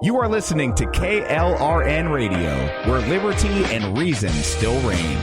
You are listening to KLRN Radio, where liberty and reason still reign.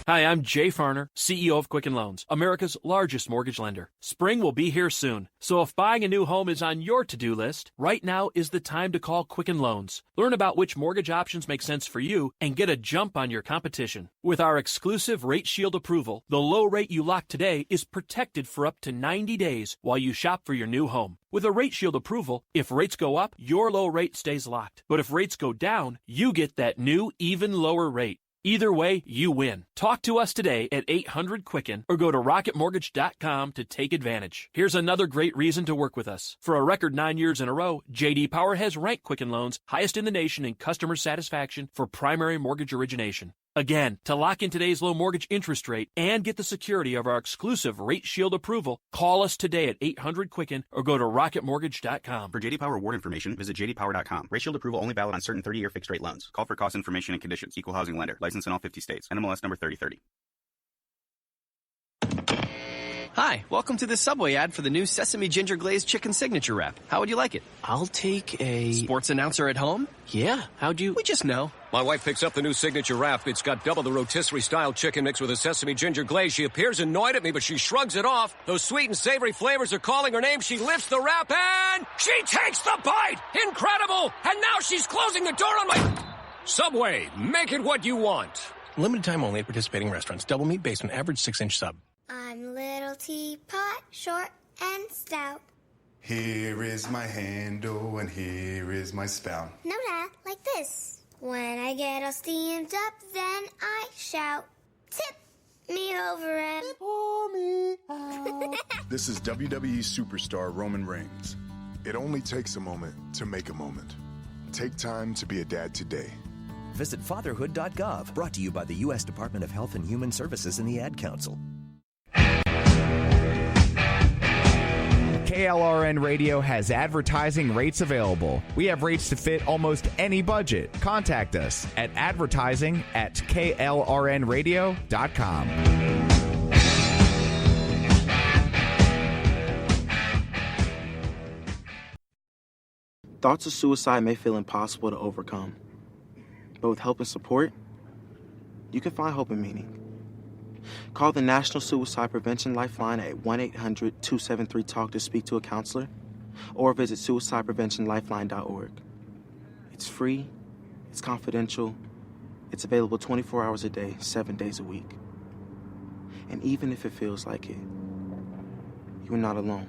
Hi, I'm Jay Farner, CEO of Quicken Loans, America's largest mortgage lender. Spring will be here soon, so if buying a new home is on your to-do list, right now is the time to call Quicken Loans. Learn about which mortgage options make sense for you and get a jump on your competition. With our exclusive Rate Shield approval, the low rate you lock today is protected for up to 90 days while you shop for your new home. With a Rate Shield approval, if rates go up, your low rate stays locked. But if rates go down, you get that new, even lower rate. Either way, you win. Talk to us today at 800-QUICKEN or go to rocketmortgage.com to take advantage. Here's another great reason to work with us. For a record 9 years in a row, J.D. Power has ranked Quicken Loans highest in the nation in customer satisfaction for primary mortgage origination. Again, to lock in today's low mortgage interest rate and get the security of our exclusive Rate Shield approval, call us today at 800-QUICKEN or go to rocketmortgage.com. For J.D. Power award information, visit jdpower.com. Rate Shield approval only valid on certain 30-year fixed-rate loans. Call for cost information and conditions. Equal housing lender. License in all 50 states. NMLS number 3030. Hi, welcome to the Subway ad for the new Sesame Ginger Glazed Chicken Signature Wrap. How would you like it? I'll take a... Sports announcer at home? Yeah, how'd you... We just know. My wife picks up the new Signature Wrap. It's got double the rotisserie-style chicken mixed with a sesame ginger glaze. She appears annoyed at me, but she shrugs it off. Those sweet and savory flavors are calling her name. She lifts the wrap and... she takes the bite! Incredible! And now she's closing the door on my... Subway, make it what you want. Limited time only at participating restaurants. Double meat based on average 6-inch sub. I'm little teapot, short and stout. Here is my handle and here is my spout. No, Dad, like this. When I get all steamed up, then I shout, tip me over and pour me out. This is WWE superstar Roman Reigns. It only takes a moment to make a moment. Take time to be a dad today. Visit fatherhood.gov, brought to you by the U.S. Department of Health and Human Services and the Ad Council. KLRN Radio has advertising rates available. We have rates to fit almost any budget. Contact us at advertising@klrnradio.com. Thoughts of suicide may feel impossible to overcome, but with help and support, you can find hope and meaning. Call the National Suicide Prevention Lifeline at 1-800-273-TALK to speak to a counselor, or visit suicidepreventionlifeline.org. It's free, it's confidential, it's available 24 hours a day, 7 days a week. And even if it feels like it, you are not alone.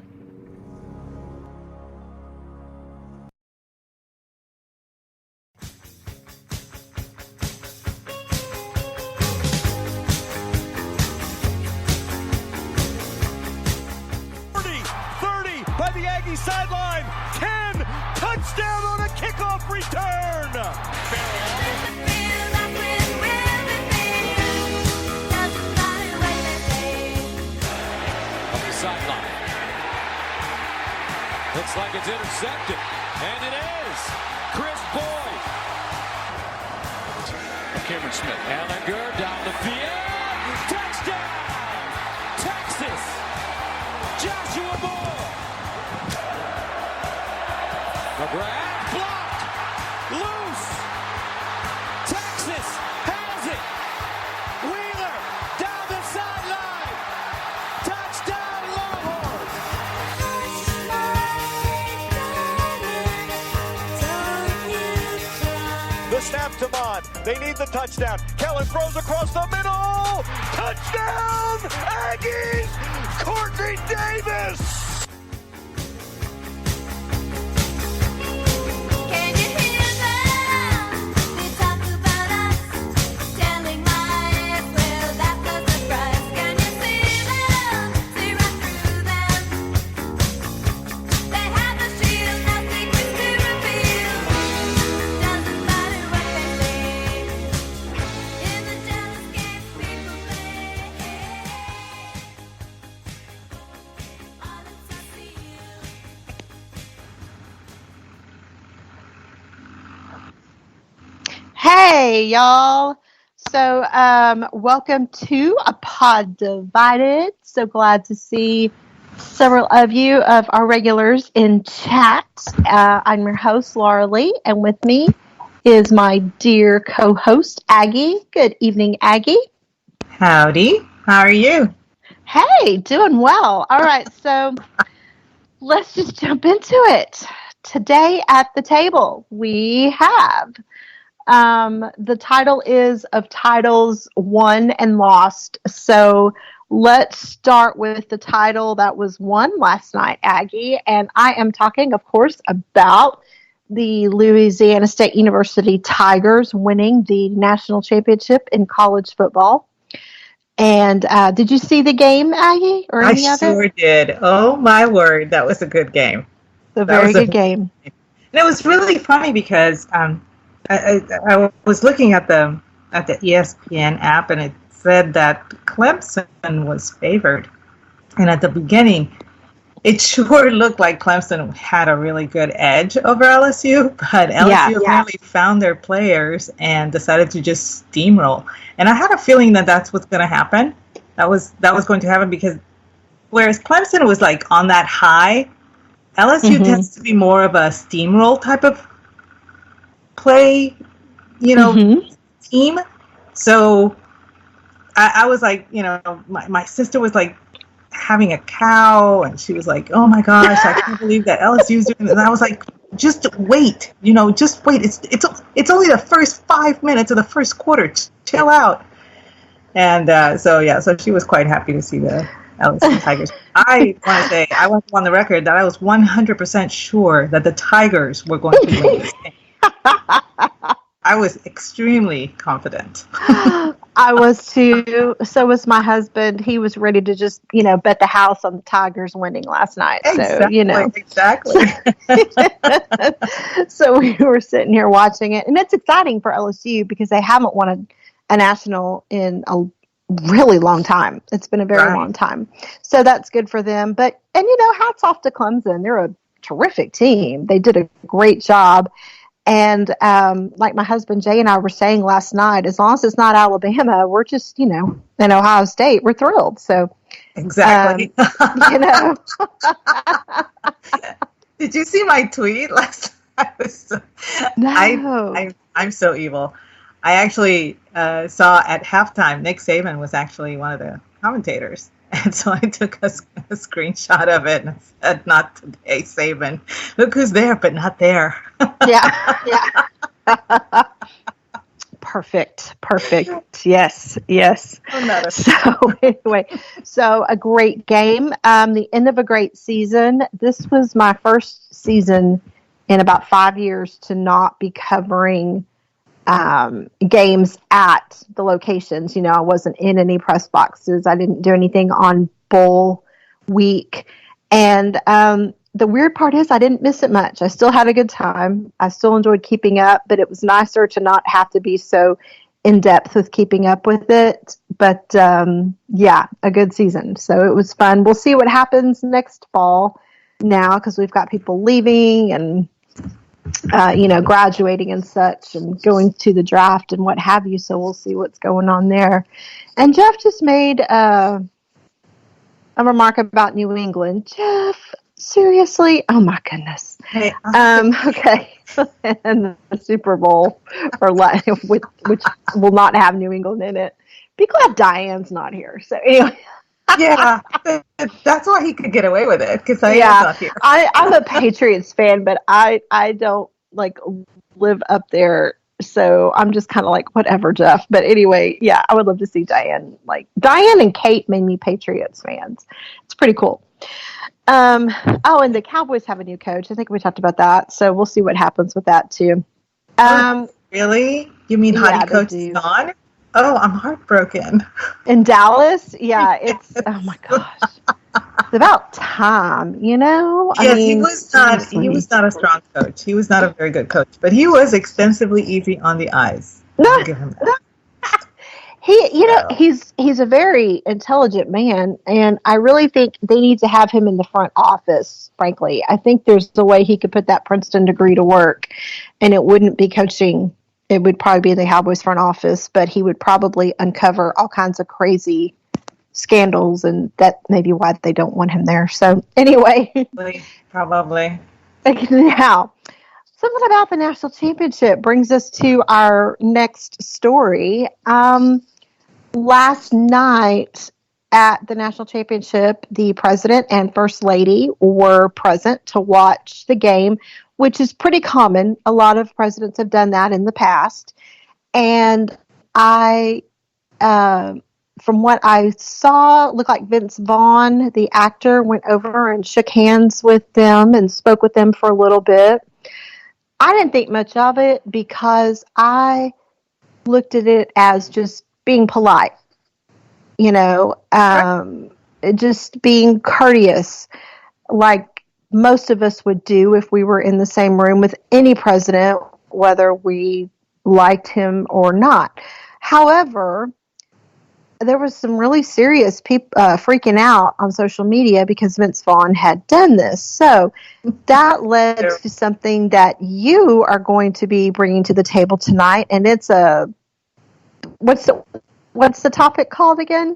Sideline, 10, touchdown on a kickoff return. Up the sideline. Looks like it's intercepted, and it is. Chris Boyd. Cameron Smith. Ellinger down the field. Touchdown! Texas. Joshua Moore. McGrath blocked, loose. Texas has it. Wheeler down the sideline. Touchdown Longhorns. The snap to Mond. They need the touchdown. Kellen throws across the middle. Touchdown, Aggies. Courtney Davis. Hey, y'all. So, welcome to A Pod Divided. So glad to see several of you of our regulars in chat. I'm your host, Laura Lee, and with me is my dear co-host, Aggie. Good evening, Aggie. Howdy. How are you? Hey, doing well. All right, so let's just jump into it. Today at the table, we have the title is of titles won and lost. So let's start with the title that was won last night, Aggie. And I am talking, of course, about the Louisiana State University Tigers winning the national championship in college football. And did you see the game, Aggie, or any of it? I sure did. Oh, my word. That was a good game. A very good game. And it was really funny because I was looking at the ESPN app, and it said that Clemson was favored. And at the beginning, it sure looked like Clemson had a really good edge over LSU, but LSU apparently found their players and decided to just steamroll. And I had a feeling that that's what's going to happen. That was going to happen because whereas Clemson was like on that high, LSU tends to be more of a steamroll type of play, team. So I was like, my sister was like having a cow, and she was like, oh my gosh, I can't believe that LSU's doing this. And I was like, just wait, just wait. It's only the first 5 minutes of the first quarter. Chill out. And so she was quite happy to see the LSU Tigers. I want to say, I want on the record that I was 100% sure that the Tigers were going to win this game. I was extremely confident. I was too. So was my husband. He was ready to just, bet the house on the Tigers winning last night. Exactly, so, Exactly. So we were sitting here watching it. And it's exciting for LSU because they haven't won a national in a really long time. It's been a very long time. So that's good for them. But, hats off to Clemson. They're a terrific team. They did a great job. And like my husband Jay and I were saying last night, as long as it's not Alabama, we're just, in Ohio State, we're thrilled. So exactly. Did you see my tweet last night? No. I'm so evil. I actually saw at halftime Nick Saban was actually one of the commentators. And so I took a screenshot of it and said, not today, Saban. Look who's there, but not there. Yeah. Perfect. Yes. So anyway, a great game. The end of a great season. This was my first season in about 5 years to not be covering games at the locations. I wasn't in any press boxes. I didn't do anything on bowl week. And the weird part is I didn't miss it much. I still had a good time. I still enjoyed keeping up, but it was nicer to not have to be so in depth with keeping up with it. But a good season. So it was fun. We'll see what happens next fall now because we've got people leaving and graduating and such and going to the draft and what have you. So we'll see what's going on there. And Jeff just made a remark about New England. Jeff, seriously? Oh my goodness. Hey, okay. And the Super Bowl, which will not have New England in it. Be glad Diane's not here. So anyway. Yeah, that's why he could get away with it because Diane's not here. I'm a Patriots fan, but I don't live up there, so I'm just kind of like whatever, Jeff. But anyway, I would love to see Diane. Diane and Kate made me Patriots fans. It's pretty cool. And the Cowboys have a new coach. I think we talked about that, so we'll see what happens with that too. Really? You mean Hottie Coach is gone? Oh, I'm heartbroken. In Dallas? Yeah, it's, oh my gosh. It's about time, Yes, he was not a strong coach. He was not a very good coach, but he was extensively easy on the eyes. I'll give him that. He's a very intelligent man, and I really think they need to have him in the front office, frankly. I think there's a way he could put that Princeton degree to work, and it wouldn't be coaching. It would probably be in the Cowboys front office, but he would probably uncover all kinds of crazy scandals, and that may be why they don't want him there. So anyway, probably. Now, something about the national championship brings us to our next story. Last night at the national championship, the president and first lady were present to watch the game, which is pretty common. A lot of presidents have done that in the past. And from what I saw, it looked like Vince Vaughn, the actor, went over and shook hands with them and spoke with them for a little bit. I didn't think much of it because I looked at it as just being polite, just being courteous, like most of us would do if we were in the same room with any president, whether we liked him or not. However, there was some really serious people freaking out on social media because Vince Vaughn had done this. So that led to something that you are going to be bringing to the table tonight, and it's what's the topic called again?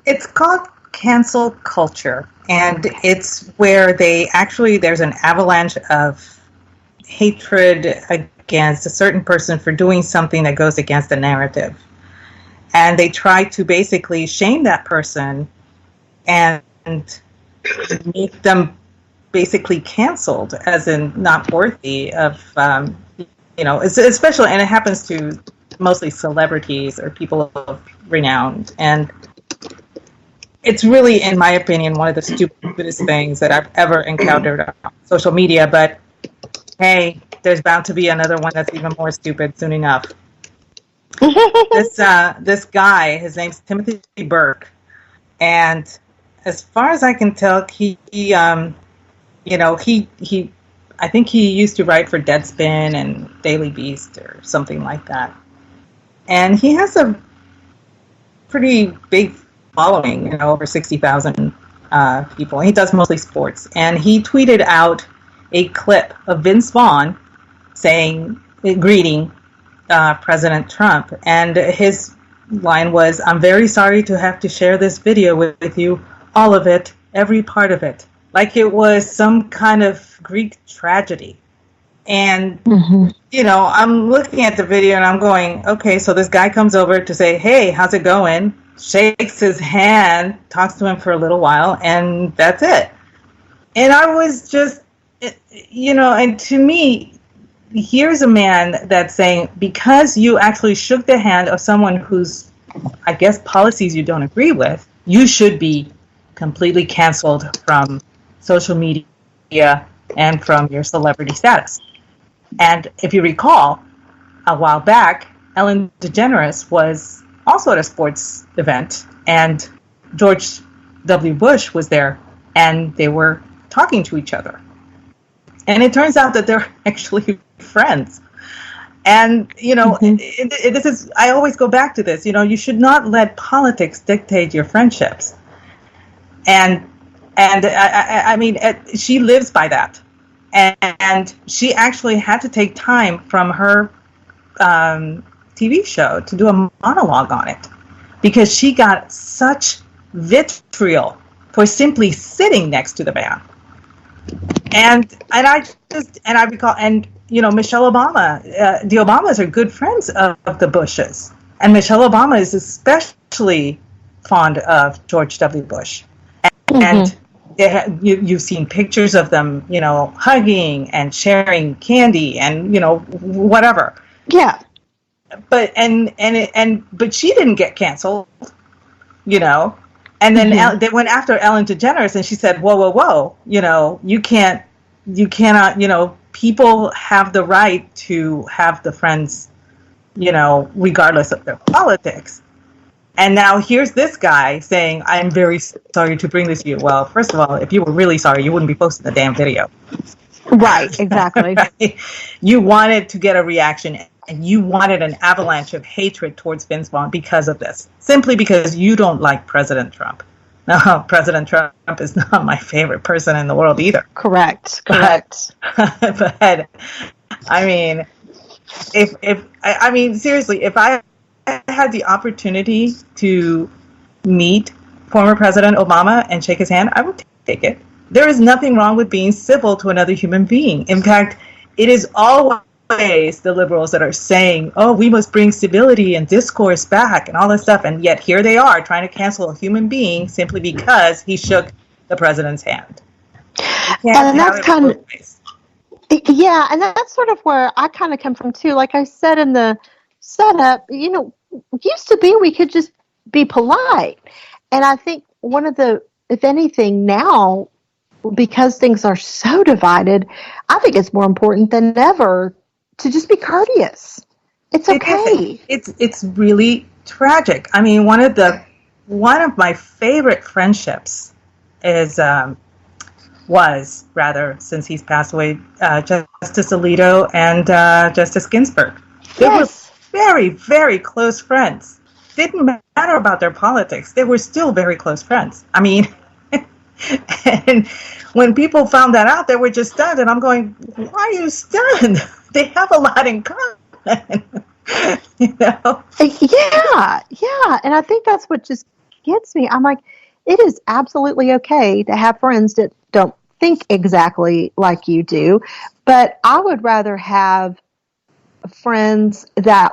It's called cancel culture, and it's where there's an avalanche of hatred against a certain person for doing something that goes against the narrative. And they try to basically shame that person and make them basically canceled, as in not worthy of, especially, and it happens to mostly celebrities or people of renown. And it's really, in my opinion, one of the stupidest things that I've ever encountered on social media. But hey, there's bound to be another one that's even more stupid soon enough. This guy, his name's Timothy Burke, and as far as I can tell, he I think he used to write for Deadspin and Daily Beast or something like that, and he has a pretty big following, over 60,000 people. He does mostly sports, and he tweeted out a clip of Vince Vaughn greeting President Trump, and his line was, "I'm very sorry to have to share this video with you, all of it, every part of it," like it was some kind of Greek tragedy. And I'm looking at the video and I'm going, okay, so this guy comes over to say, "Hey, how's it going?" Shakes his hand, talks to him for a little while, and that's it. And I was just, and to me, here's a man that's saying, because you actually shook the hand of someone whose, I guess, policies you don't agree with, you should be completely canceled from social media and from your celebrity status. And if you recall, a while back, Ellen DeGeneres was also at a sports event, and George W. Bush was there, and they were talking to each other. And it turns out that they're actually friends. And, this is, I always go back to this, you should not let politics dictate your friendships. And I mean, she lives by that. And she actually had to take time from her TV show to do a monologue on it, because she got such vitriol for simply sitting next to the man. And I recall, and Michelle Obama, the Obamas are good friends of the Bushes, and Michelle Obama is especially fond of George W. Bush, and you've seen pictures of them, hugging and sharing candy and whatever. Yeah. But but she didn't get canceled, And then they went after Ellen DeGeneres, and she said, "Whoa! You cannot. People have the right to have the friends, regardless of their politics." And now here's this guy saying, "I'm very sorry to bring this to you." Well, first of all, if you were really sorry, you wouldn't be posting the damn video. Right, exactly. Right? You wanted to get a reaction, and you wanted an avalanche of hatred towards Vince Vaughn because of this, simply because you don't like President Trump. No, President Trump is not my favorite person in the world either. Correct. But I mean, seriously, if I had the opportunity to meet former President Obama and shake his hand, I would take it. There is nothing wrong with being civil to another human being. In fact, it is always the liberals that are saying, oh, we must bring civility and discourse back and all this stuff. And yet here they are trying to cancel a human being simply because he shook the president's hand. And that's kind of, yeah, and that's sort of where I kind of come from too. Like I said in the setup, used to be we could just be polite. And I think one of the, if anything now, because things are so divided, I think it's more important than ever to just be courteous. It's okay. It's really tragic. I mean, one of my favorite friendships was since he's passed away, Justice Alito and Justice Ginsburg. They were very, very close friends. Didn't matter about their politics. They were still very close friends. I mean, and when people found that out, they were just stunned. And I'm going, why are you stunned? They have a lot in common. Yeah. And I think that's what just gets me. I'm like, it is absolutely okay to have friends that don't think exactly like you do, but I would rather have friends that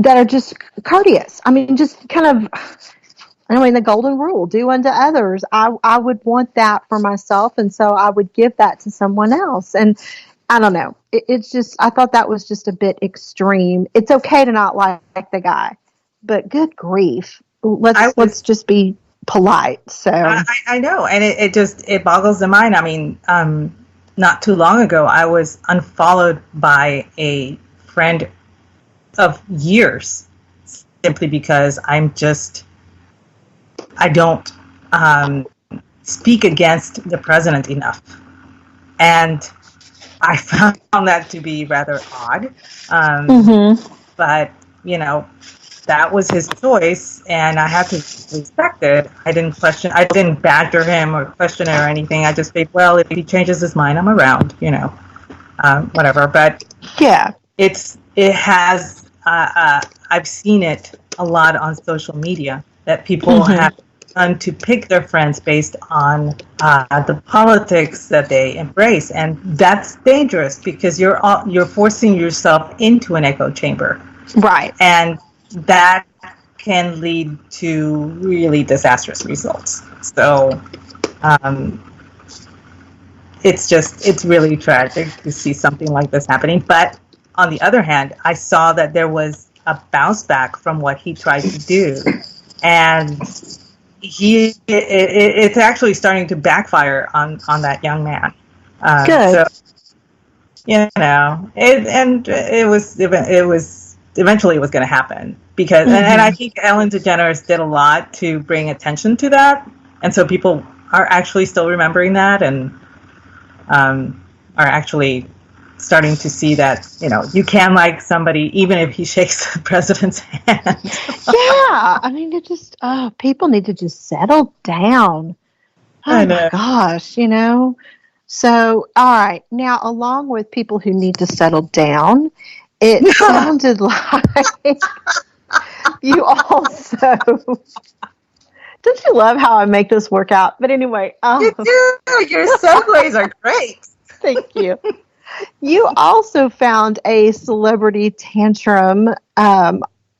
are just courteous. I mean, just kind of, the golden rule, do unto others. I would want that for myself, and so I would give that to someone else. And I don't know. It's just, I thought that was just a bit extreme. It's okay to not like the guy, but good grief. Let's just be polite. So I know, and it boggles the mind. I mean, not too long ago, I was unfollowed by a friend of years simply because I don't speak against the president enough, and I found that to be rather odd. But that was his choice, and I had to respect it. I didn't badger him or question it or anything. I just said, well, if he changes his mind, I'm around, whatever. But yeah, I've seen it a lot on social media that people have done to pick their friends based on the politics that they embrace, and that's dangerous because you're forcing yourself into an echo chamber, right? And that can lead to really disastrous results. So it's really tragic to see something like this happening. But on the other hand, I saw that there was a bounce back from what he tried to do, and it's actually starting to backfire on that young man. Good. So, it was eventually it was going to happen because, and I think Ellen DeGeneres did a lot to bring attention to that, and so people are actually still remembering that and are actually starting to see that you can like somebody even if he shakes the president's hand. Yeah, I mean, it just people need to just settle down. Oh my gosh, So, all right, now along with people who need to settle down, it sounded like you also. Don't you love how I make this work out? But anyway, you do. Your segues are great. Thank you. You also found a celebrity tantrum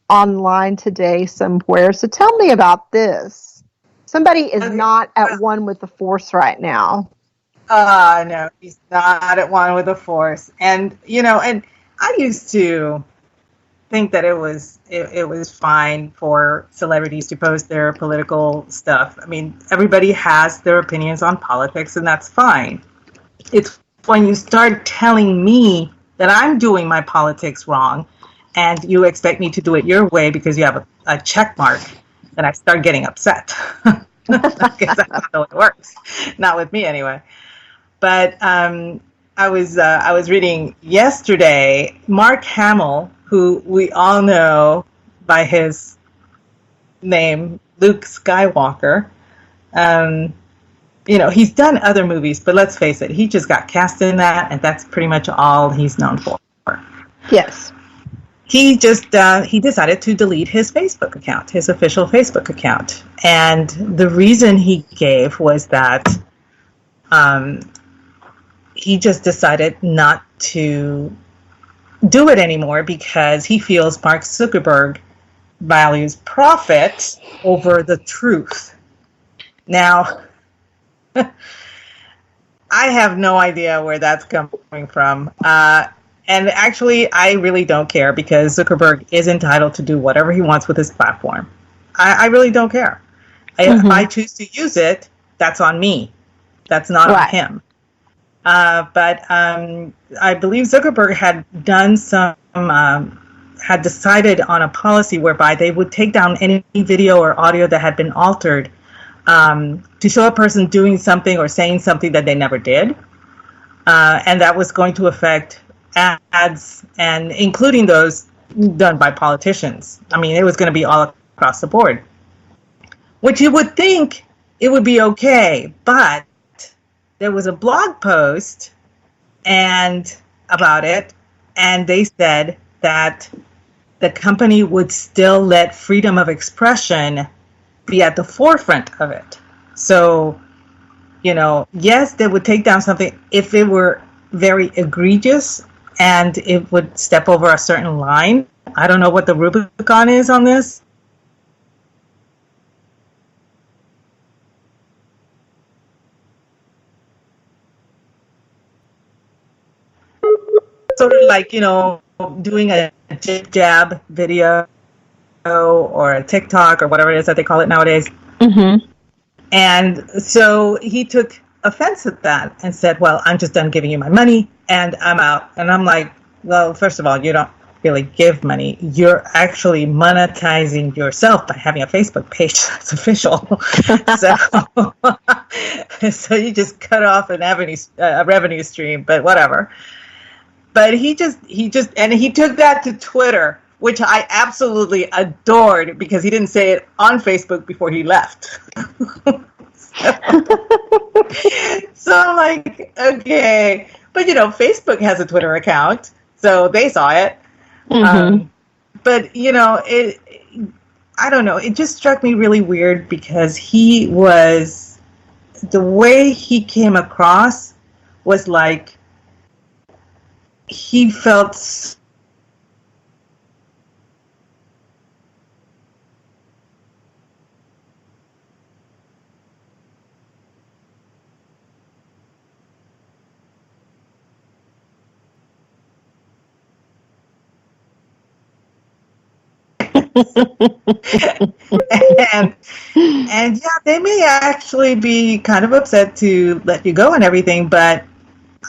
online today somewhere. So tell me about this. Somebody is not at one with the force right now. No, he's not at one with the force. And, and I used to think that it was fine for celebrities to post their political stuff. I mean, everybody has their opinions on politics, and that's fine. It's when you start telling me that I'm doing my politics wrong and you expect me to do it your way because you have a check mark, then I start getting upset. Because that's not how it works. Not with me anyway. But I was reading yesterday, Mark Hamill, who we all know by his name, Luke Skywalker. He's done other movies, but let's face it, he just got cast in that, and that's pretty much all he's known for. Yes. he just he decided to delete his Facebook account, his official Facebook account. And the reason he gave was that he just decided not to do it anymore because he feels Mark Zuckerberg values profit over the truth. Now, I have no idea where that's coming from. And actually, I really don't care because Zuckerberg is entitled to do whatever he wants with his platform. I really don't care. If I choose to use it, that's on me. That's not on him. But I believe Zuckerberg had done had decided on a policy whereby they would take down any video or audio that had been altered to show a person doing something or saying something that they never did. And that was going to affect ads, and including those done by politicians. I mean, it was going to be all across the board. Which you would think it would be okay, but there was a blog post about it, and they said that the company would still let freedom of expression be at the forefront of it. So, yes, they would take down something if it were very egregious and it would step over a certain line. I don't know what the Rubicon is on this. Sort of like, doing a jib jab video or a TikTok or whatever it is that they call it nowadays. Mm-hmm. And so he took offense at that and said, well, I'm just done giving you my money and I'm out. And I'm like, well, first of all, you don't really give money. You're actually monetizing yourself by having a Facebook page that's official. So you just cut off a revenue stream, but whatever. But he took that to Twitter, which I absolutely adored because he didn't say it on Facebook before he left. So I'm like, okay. But, Facebook has a Twitter account, so they saw it. Mm-hmm. But, I don't know. It just struck me really weird because the way he came across was like, he felt and yeah, they may actually be kind of upset to let you go and everything, but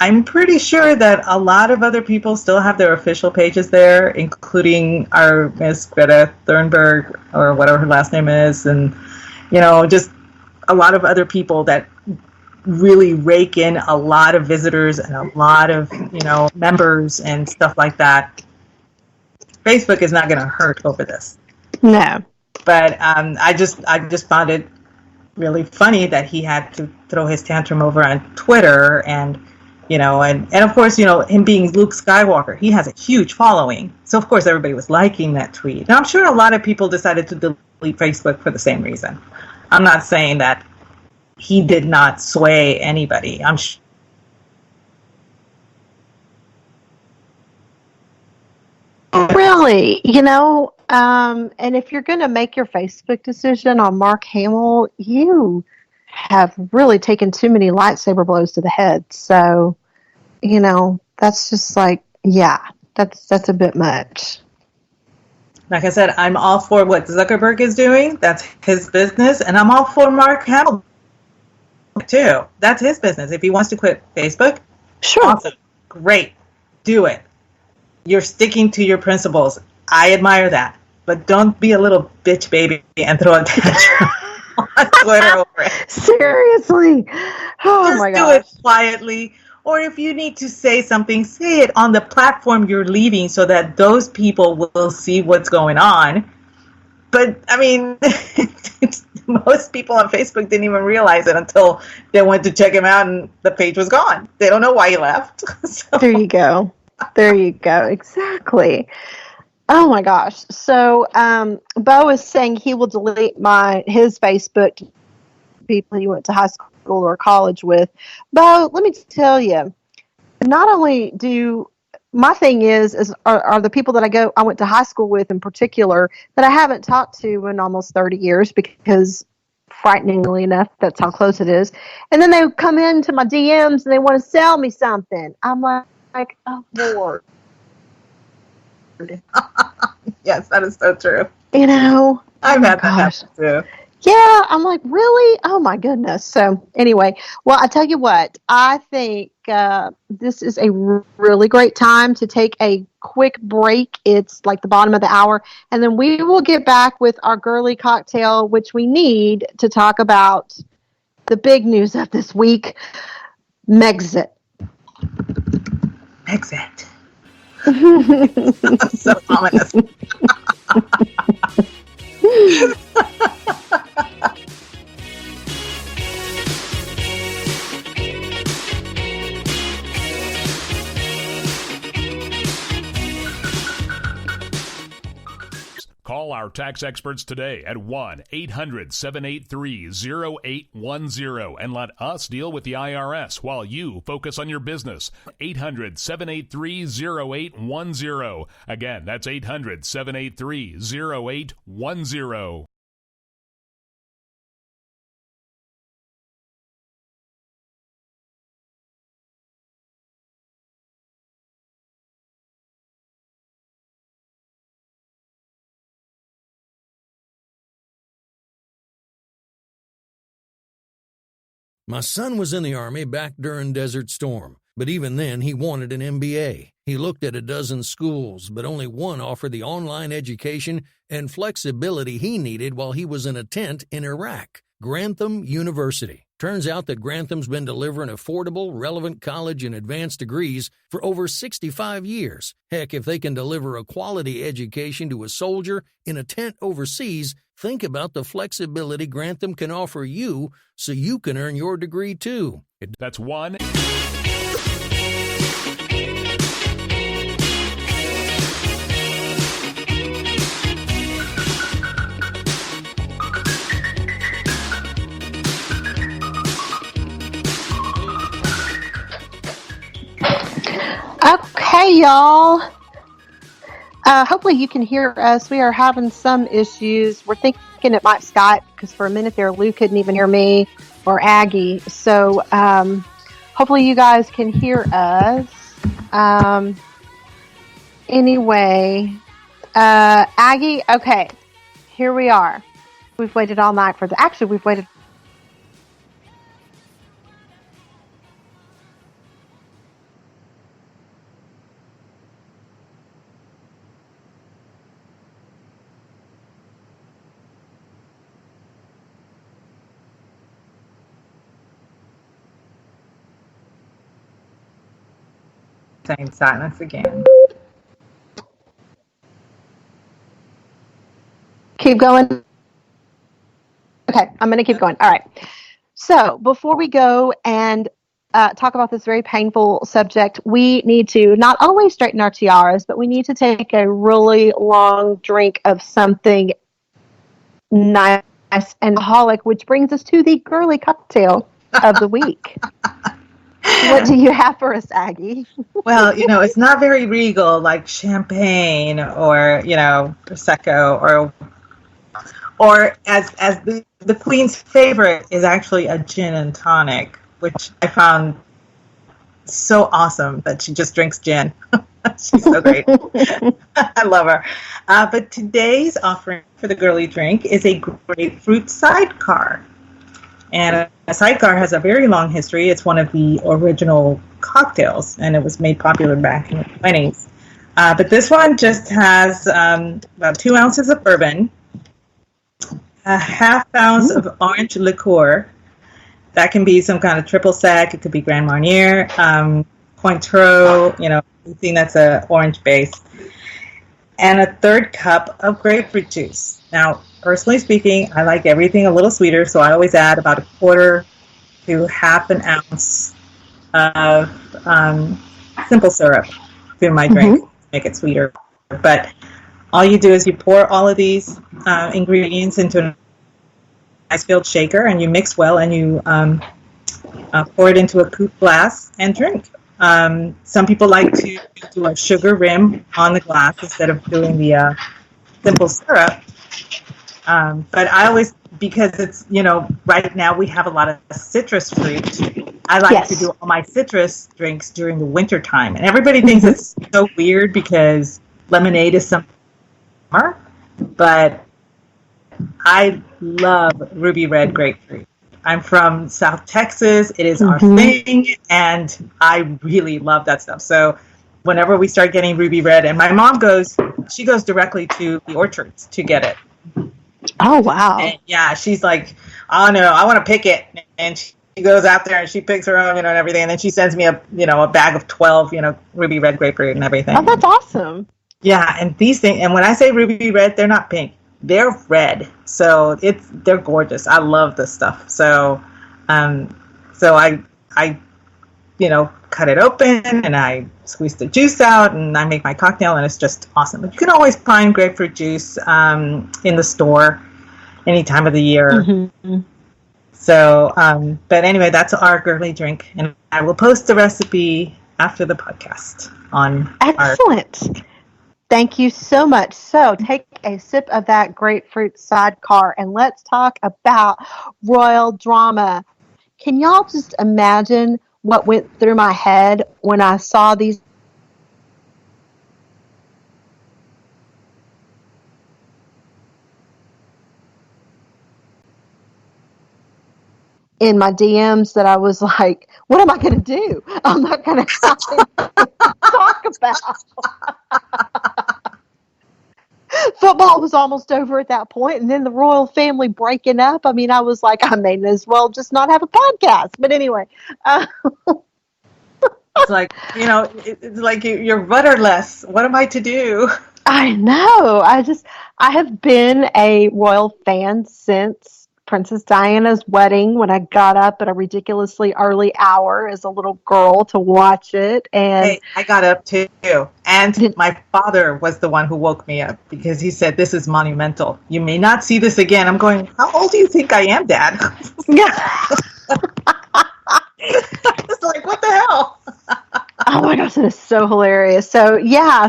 I'm pretty sure that a lot of other people still have their official pages there, including our Miss Greta Thunberg, or whatever her last name is, and, just a lot of other people that really rake in a lot of visitors and a lot of, members and stuff like that. Facebook is not going to hurt over this. No. But I just found it really funny that he had to throw his tantrum over on Twitter and, and of course, him being Luke Skywalker, he has a huge following. So, of course, everybody was liking that tweet. And I'm sure a lot of people decided to delete Facebook for the same reason. I'm not saying that he did not sway anybody. I'm sure. Really, and if you're going to make your Facebook decision on Mark Hamill, you have really taken too many lightsaber blows to the head. So, that's just like, yeah, that's a bit much. Like I said, I'm all for what Zuckerberg is doing. That's his business. And I'm all for Mark Hamill, too. That's his business. If he wants to quit Facebook, sure. Awesome. Great. Do it. You're sticking to your principles. I admire that. But don't be a little bitch baby and throw a tantrum on Twitter over it. Seriously. Oh, just my gosh. Do it quietly. Or if you need to say something, say it on the platform you're leaving so that those people will see what's going on. But, I mean, most people on Facebook didn't even realize it until they went to check him out and the page was gone. They don't know why he left. So. There you go. There you go. Exactly. Oh my gosh. So Bo is saying he will delete his Facebook to people he went to high school or college with. Bo, let me tell you, not only do my thing are the people that I went to high school with in particular that I haven't talked to in almost 30 years because frighteningly enough, that's how close it is. And then they come into my DMs and they want to sell me something. I'm like, oh Lord. Yes, that is so true. You know, I've had that happen too. Yeah, I'm like, really? Oh my goodness. So anyway, well, I tell you what, I think this is a really great time to take a quick break. It's like the bottom of the hour, and then we will get back with our girly cocktail, which we need to talk about the big news of this week, Megxit. Megxit. So ominous. Call our tax experts today at 1-800-783-0810 and let us deal with the IRS while you focus on your business. 800-783-0810. Again, that's 800-783-0810. My son was in the Army back during Desert Storm, but even then he wanted an MBA. He looked at a dozen schools, but only one offered the online education and flexibility he needed while he was in a tent in Iraq, Grantham University. Turns out that Grantham's been delivering affordable, relevant college and advanced degrees for over 65 years. Heck, if they can deliver a quality education to a soldier in a tent overseas, think about the flexibility Grantham can offer you so you can earn your degree too. That's one. Okay, y'all. Hopefully you can hear us. We are having some issues. We're thinking it might be Skype because for a minute there, Lou couldn't even hear me or Aggie. So hopefully you guys can hear us. Anyway, Aggie, okay, here we are. We've waited all night for we've waited. Same silence again. Keep going. Okay, I'm going to keep going. All right. So before we go and talk about this very painful subject, we need to not only straighten our tiaras, but we need to take a really long drink of something nice and alcoholic, which brings us to the girly cocktail of the week. What do you have for us, Aggie? Well, it's not very regal like champagne or, Prosecco or as the Queen's favorite is actually a gin and tonic, which I found so awesome that she just drinks gin. She's so great. I love her. But today's offering for the girly drink is a grapefruit sidecar. And a sidecar has a very long history. It's one of the original cocktails, and it was made popular back in the 20s. But this one just has about 2 ounces of bourbon, a half ounce of orange liqueur. That can be some kind of triple sec. It could be Grand Marnier, Cointreau, anything that's an orange base. And a 1/3 cup of grapefruit juice. Now, personally speaking, I like everything a little sweeter, so I always add about 1/4 to half an ounce of simple syrup to my drink to make it sweeter. But All you do is you pour all of these ingredients into a nice filled shaker, and you mix well, and you pour it into a coupe glass and drink. Some people like to do a sugar rim on the glass instead of doing the simple syrup. But I always, because it's, right now we have a lot of citrus fruit, I like to do all my citrus drinks during the winter time. And everybody thinks it's so weird because lemonade is summer, but I love ruby red grapefruit. I'm from South Texas. It is our thing, and I really love that stuff. So whenever we start getting ruby red, and my mom goes directly to the orchards to get it. Oh, wow. And yeah, she's like, oh, no, I want to pick it. And she goes out there and she picks her own, and everything. And then she sends me a bag of 12, ruby red grapefruit and everything. Oh, that's awesome. Yeah, and these things, and when I say ruby red, they're not pink. They're red. So they're gorgeous. I love this stuff. So, I cut it open and I squeeze the juice out and I make my cocktail, and it's just awesome. But you can always find grapefruit juice in the store any time of the year. Mm-hmm. So, but anyway, that's our girly drink, and I will post the recipe after the podcast on. Excellent. Thank you so much. So take a sip of that grapefruit sidecar and let's talk about royal drama. Can y'all just imagine what went through my head when I saw these in my DMs, that I was like, what am I going to do? I'm not going to have to talk about. Football was almost over at that point, and then the royal family breaking up. I mean, I was like, I may as well just not have a podcast. But anyway. It's like, it's like you're rudderless. What am I to do? I know. I have been a royal fan since Princess Diana's wedding, when I got up at a ridiculously early hour as a little girl to watch it. And hey, I got up too. And my father was the one who woke me up because he said, this is monumental. You may not see this again. I'm going, how old do you think I am, Dad? Yeah. It's like, what the hell? Oh my gosh, it is so hilarious. So yeah,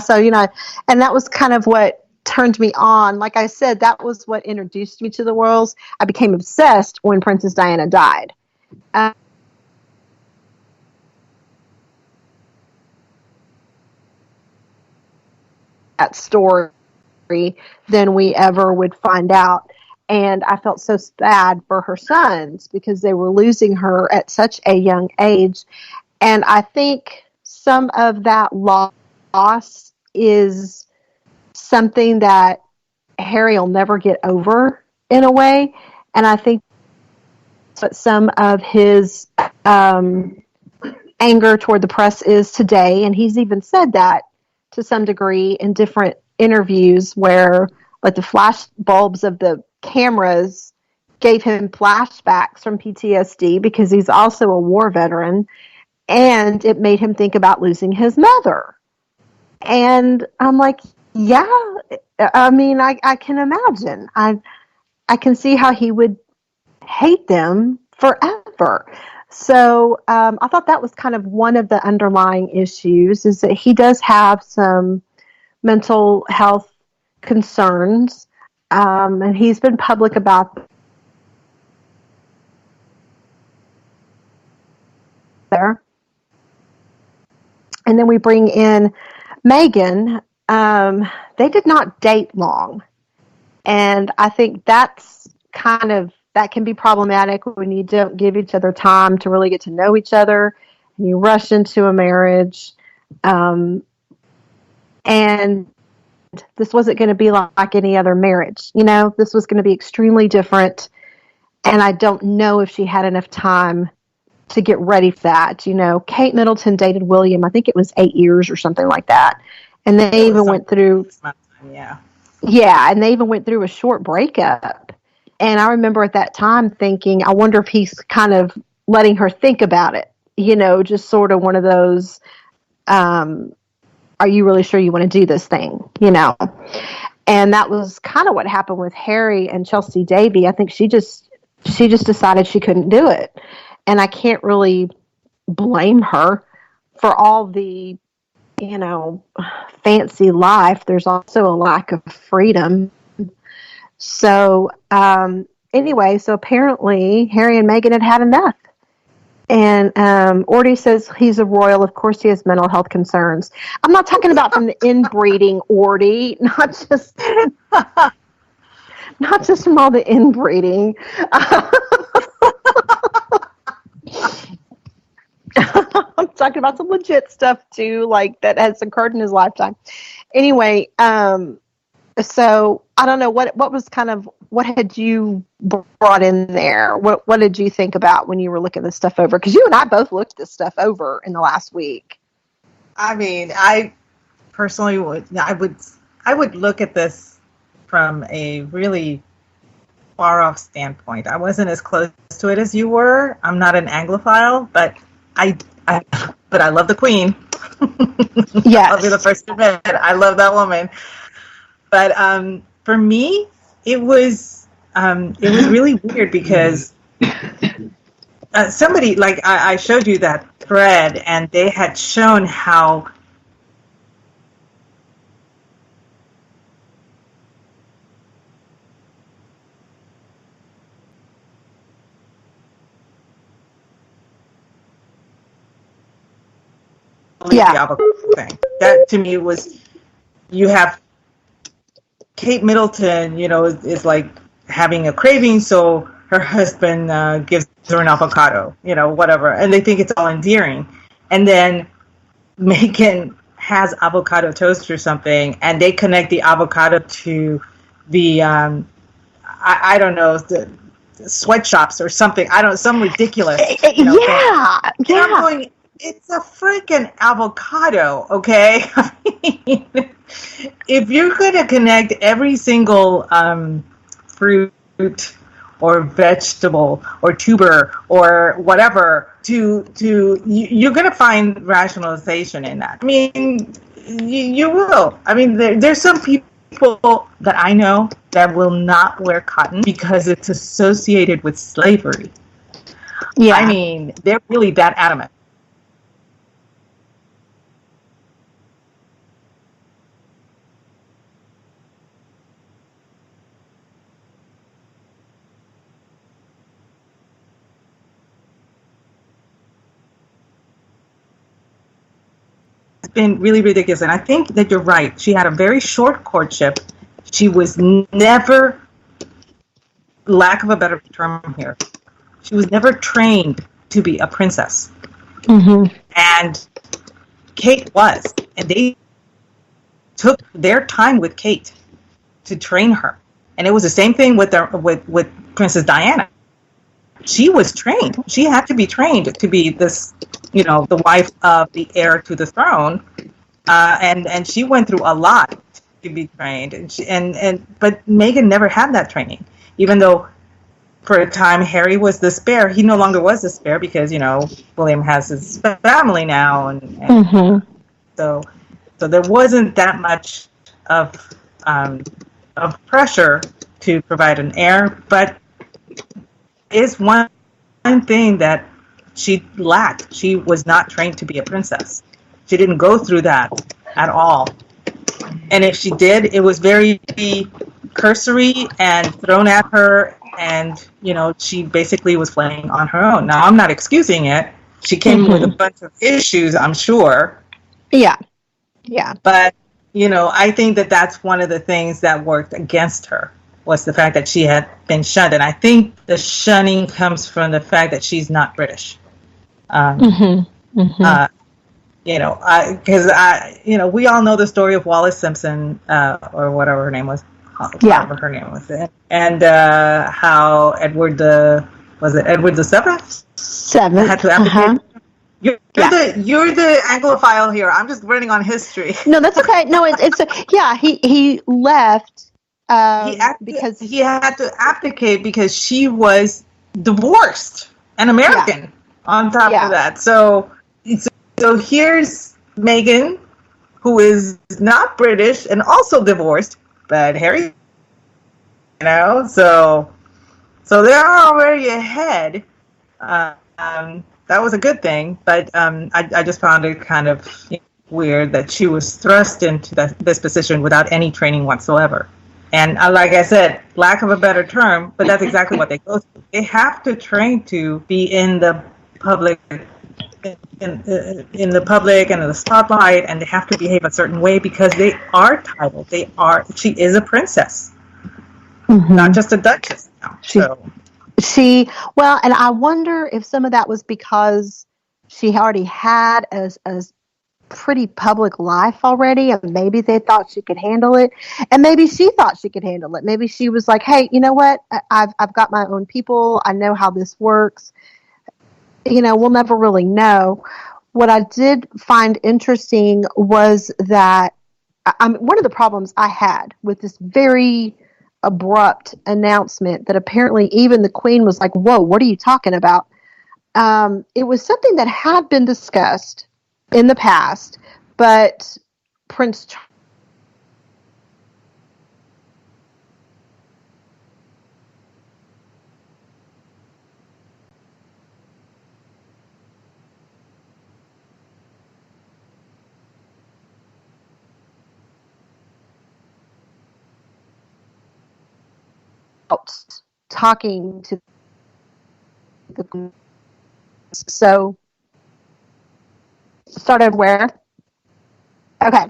and that was kind of what turned me on. Like I said, that was what introduced me to the royals. I became obsessed when Princess Diana died. That story than we ever would find out. And I felt so sad for her sons because they were losing her at such a young age. And I think some of that loss is something that Harry will never get over in a way. And I think what some of his anger toward the press is today. And he's even said that to some degree in different interviews where like the flash bulbs of the cameras gave him flashbacks from PTSD because he's also a war veteran, and it made him think about losing his mother. And I'm like, yeah, I mean, I can imagine. I can see how he would hate them forever. So I thought that was kind of one of the underlying issues, is that he does have some mental health concerns, and he's been public about there. And then we bring in Meghan. They did not date long, and I think that's that can be problematic when you don't give each other time to really get to know each other, and you rush into a marriage. And this wasn't going to be like any other marriage. This was going to be extremely different, and I don't know if she had enough time to get ready for that. Kate Middleton dated William, I think it was 8 years or something like that. And they even went through, and they even went through a short breakup. And I remember at that time thinking, I wonder if he's kind of letting her think about it, just sort of one of those, are you really sure you want to do this thing, And that was kind of what happened with Harry and Chelsea Davy. I think she just decided she couldn't do it. And I can't really blame her for all the, fancy life. There's also a lack of freedom. So, anyway, so apparently Harry and Meghan had enough. And Orty says he's a royal. Of course, he has mental health concerns. I'm not talking about from the inbreeding, Orty, not just from all the inbreeding. I'm talking about some legit stuff too, like that has occurred in his lifetime. Anyway, so I don't know what had you brought in there? What did you think about when you were looking this stuff over? Because you and I both looked this stuff over in the last week. I mean, I personally would look at this from a really far off standpoint. I wasn't as close to it as you were. I'm not an Anglophile, but I love the Queen. Yes. I'll be the first to admit it. I love that woman. But for me, it was really weird because somebody, like I showed you that thread, and they had shown how the avocado thing. That to me was, you have Kate Middleton, is like having a craving, so her husband gives her an avocado, whatever, and they think it's all endearing. And then Meghan has avocado toast or something, and they connect the avocado to the, I don't know, the sweatshops or something. Some ridiculous. Yeah. And I'm going, it's a freaking avocado, okay? I mean, if you're going to connect every single fruit or vegetable or tuber or whatever to you're going to find rationalization in that. I mean, you will. I mean, there's some people that I know that will not wear cotton because it's associated with slavery. Yeah. I mean, they're really that adamant. Been really ridiculous, and I think that you're right. She had a very short courtship. She was never, lack of a better term here, she was never trained to be a princess. Mm-hmm. And Kate was, and they took their time with Kate to train her. And it was the same thing with Princess Diana. She was trained. She had to be trained to be this, the wife of the heir to the throne, and she went through a lot to be trained. But Meghan never had that training, even though for a time Harry was the spare. He no longer was the spare because William has his family now, and mm-hmm. so there wasn't that much of pressure to provide an heir, but is one thing that she lacked. She was not trained to be a princess. She didn't go through that at all. And if she did, it was very cursory and thrown at her, and she basically was playing on her own. Now, I'm not excusing it. She came mm-hmm. with a bunch of issues, I'm sure. Yeah. But I think that that's one of the things that worked against her, was the fact that she had been shunned. And I think the shunning comes from the fact that she's not British. Mm-hmm. Mm-hmm. Because we all know the story of Wallis Simpson, or whatever her name was. Whatever her name was. And how Edward the Seventh had to abdicate. Uh-huh. You're the Anglophile here. I'm just running on history. No, that's okay. No, he left. Because he had to abdicate because she was divorced and American on top of that. So here's Meghan, who is not British and also divorced, but Harry, so they're already ahead. That was a good thing, but I just found it kind of weird that she was thrust into this position without any training whatsoever. And like I said, lack of a better term, but that's exactly what they go through. They have to train to be in the public, in the public and in the spotlight, and they have to behave a certain way because they are titled. She is a princess, not just a duchess now. Well, and I wonder if some of that was because she already had a pretty public life already, and maybe they thought she could handle it, and maybe she thought she could handle it. Maybe she was like, "Hey, you know what? I've got my own people. I know how this works." We'll never really know. What I did find interesting was that one of the problems I had with this very abrupt announcement that apparently even the Queen was like, "Whoa, what are you talking about?" It was something that had been discussed in the past, but Prince Charles talking to the so started where? Okay.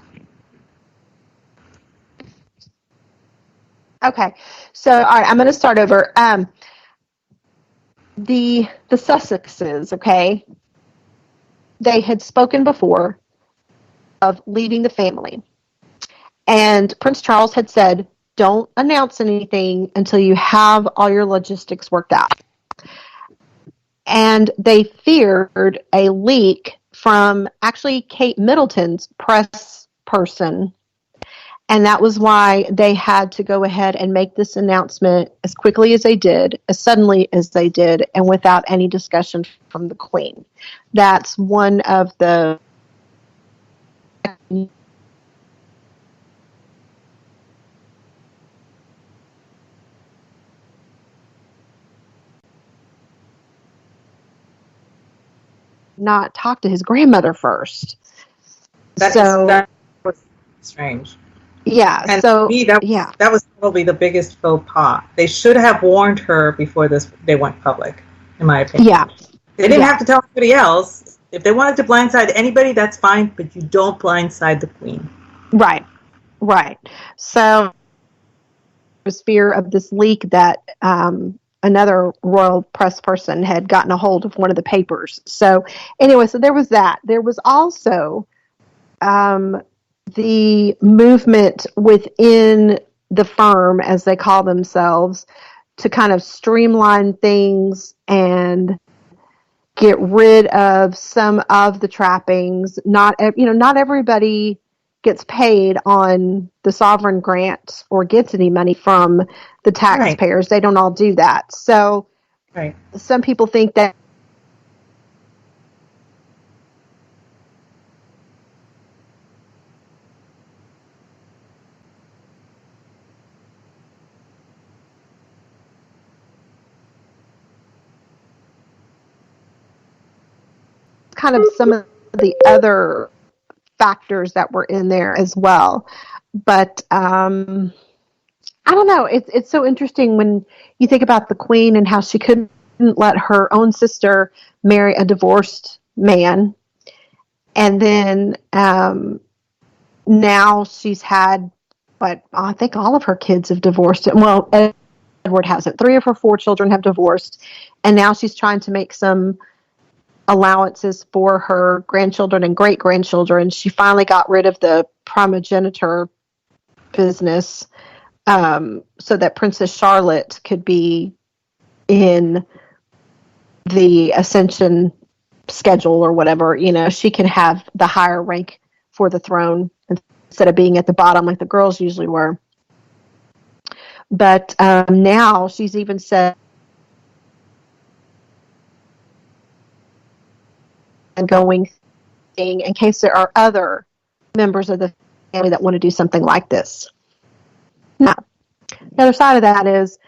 Okay. So, all right, I'm going to start over. The Sussexes, okay, they had spoken before of leaving the family. And Prince Charles had said, don't announce anything until you have all your logistics worked out. And they feared a leak from actually Kate Middleton's press person. And that was why they had to go ahead and make this announcement as quickly as they did, as suddenly as they did, and without any discussion from the Queen. That's one of the not talk to his grandmother first. That was strange. Yeah, and so to me, that was probably the biggest faux pas. They should have warned her before they went public, in my opinion. Yeah, they didn't have to tell anybody else. If they wanted to blindside anybody, that's fine, but you don't blindside the Queen. Right. So there's fear of this leak that another royal press person had gotten a hold of one of the papers. So anyway, so there was that. There was also the movement within the firm, as they call themselves, to kind of streamline things and get rid of some of the trappings. Not everybody gets paid on the sovereign grant or gets any money from the taxpayers. Right. They don't all do that. So some people think that kind of some of the other factors that were in there as well. But I don't know. It's so interesting when you think about the Queen and how she couldn't let her own sister marry a divorced man. And then now she's had, but I think all of her kids have divorced. Well, Edward hasn't. 3 of her 4 children have divorced. And now she's trying to make some allowances for her grandchildren and great-grandchildren. She finally got rid of the primogeniture business so that Princess Charlotte could be in the ascension schedule or whatever. She can have the higher rank for the throne instead of being at the bottom like the girls usually were. But now she's even said going thing in case there are other members of the family that want to do something like this. Now, the other side of that is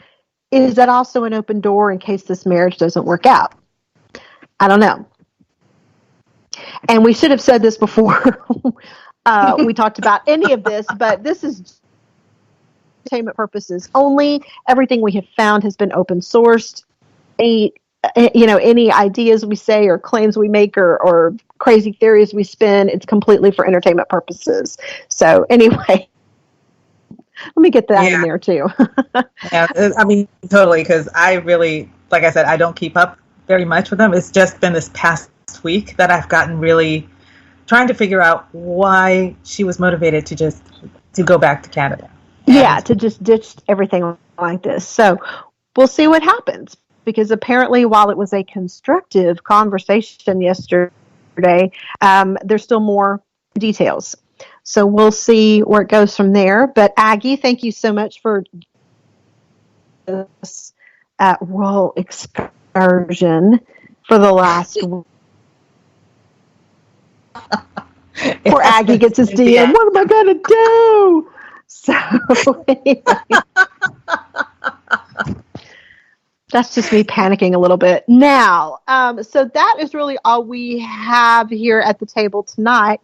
that also an open door in case this marriage doesn't work out? I don't know. And we should have said this before we talked about any of this, but this is entertainment purposes only. Everything we have found has been open sourced. Any ideas we say or claims we make or crazy theories we spin, it's completely for entertainment purposes. So anyway, let me get that in there too. Yeah, I mean, totally, because I really, like I said, I don't keep up very much with them. It's just been this past week that I've gotten really trying to figure out why she was motivated to go back to Canada. Yeah, to just ditch everything like this. So we'll see what happens, because apparently while it was a constructive conversation yesterday, there's still more details. So we'll see where it goes from there. But Aggie, thank you so much for this rural excursion for the last week. Poor Aggie gets his DM. What am I going to do? So anyway, that's just me panicking a little bit now. So that is really all we have here at the table tonight.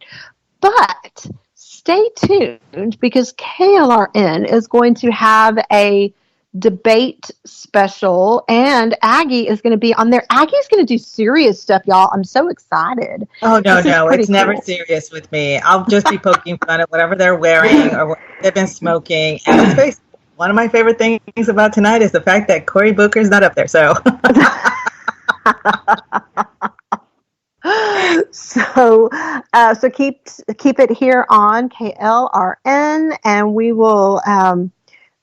But stay tuned, because KLRN is going to have a debate special, and Aggie is going to be on there. Aggie's going to do serious stuff, y'all. I'm so excited. Oh, no, it's never serious with me. I'll just be poking fun at whatever they're wearing or what they've been smoking. And let's face it, one of my favorite things about tonight is the fact that Cory Booker's not up there. So, so keep it here on KLRN, and we will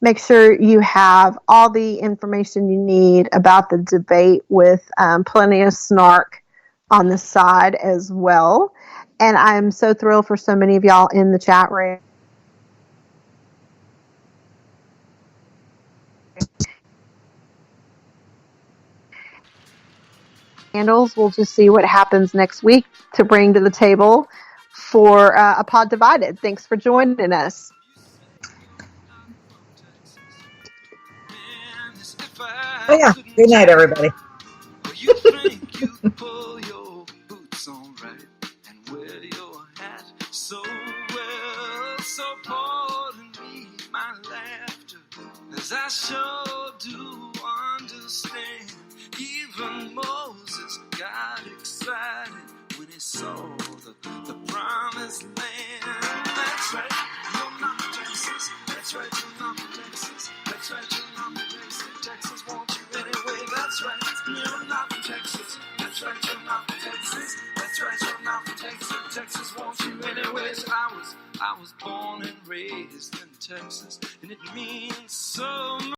make sure you have all the information you need about the debate with plenty of snark on the side as well. And I'm so thrilled for so many of y'all in the chat room. Handles. We'll just see what happens next week to bring to the table for a Pod Divided. Thanks for joining us. oh yeah, good night, everybody. You think you pull your boots on right and wear your hat so well, so pardon me my laughter, as I sure do understand. Even Moses got excited when he saw the promised land. That's right, you're not Texas. That's right, you're not Texas. That's right, you're not Texas. Texas wants you anyway. That's right, you're not Texas. That's right, you're not Texas. That's right, you're not Texas. Texas wants you anyways. I was born and raised in Texas, and it means so much.